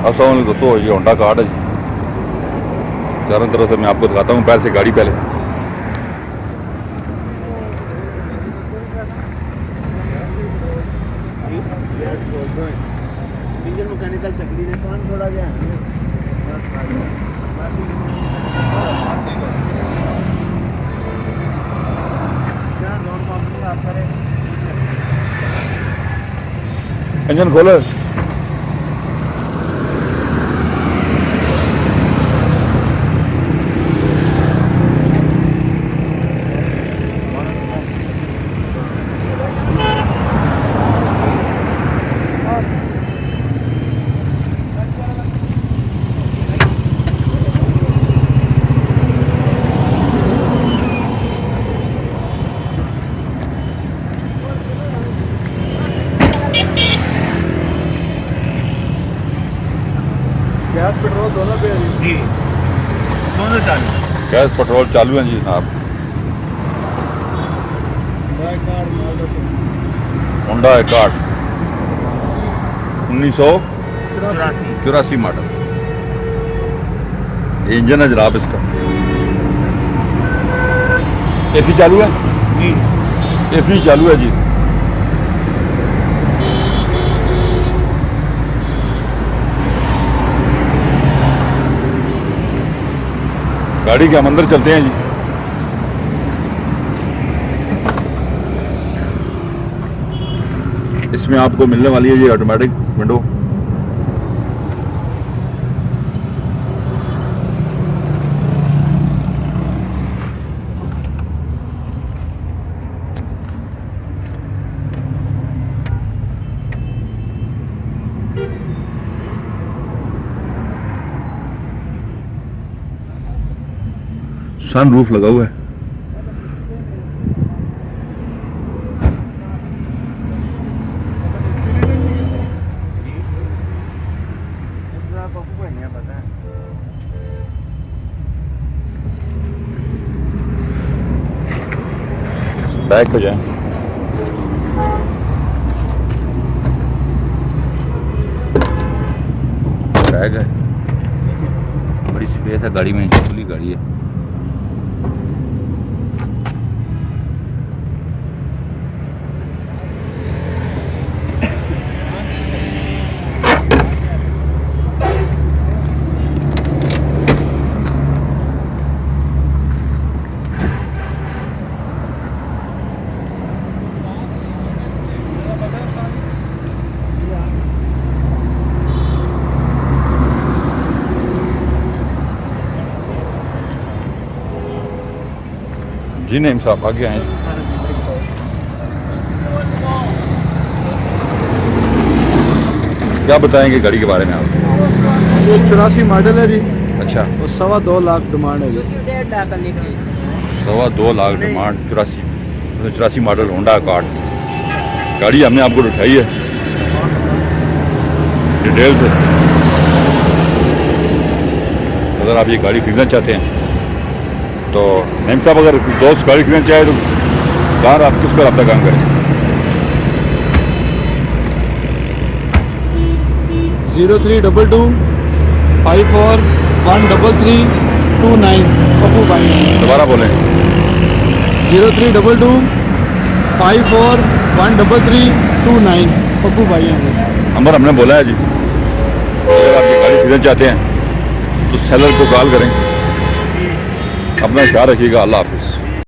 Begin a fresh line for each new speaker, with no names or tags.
अस्सलाम दोस्तों, ये होंडा कार्ड है जी। चारों तरफ से मैं आपको दिखाता हूँ। पैर से गाड़ी पहले
डीजल मैकेनिकल चकली ने पान थोड़ा गया
इंजन खोलो।
गैस पेट्रोल दोनों पे जी दोनों चालू
गैस पेट्रोल चालू है जी जनाब। Honda card 1984 model. ये इंजन है जनाब इसका। एसी चालू है
जी
एसी चालू है जी। गाड़ी के हम अंदर चलते हैं जी। इसमें आपको मिलने वाली है ये ऑटोमेटिक विंडो। सन रूफ लगा हुआ है। बैक हो जाए। बैग है, बड़ी स्पेस है गाड़ी में, खुली गाड़ी है। जी नहीं साहब आगे आए। क्या बताएंगे गाड़ी के बारे में आप?
ये 84 मॉडल है जी
अच्छा,
और 2.25 लाख डिमांड है जी।
2.25 lakh demand. 84 model Honda card. गाड़ी हमने आपको दिखाई है डिटेल से। अगर आप ये गाड़ी खरीदना चाहते हैं तो नईम साहब, अगर दोस्त गाड़ी खरीदना चाहे तो कार आप किस पर आपका काम करें?
0322541332 पप्पू भाई।
दोबारा बोलें।
0322541332 पप्पू भाई हैं।
नंबर हमने बोला है जी। अगर आप ये गाड़ी खरीदना चाहते हैं तो सेलर को कॉल करें। अपना ख्याल रखिएगा। अल्लाह हाफिज़।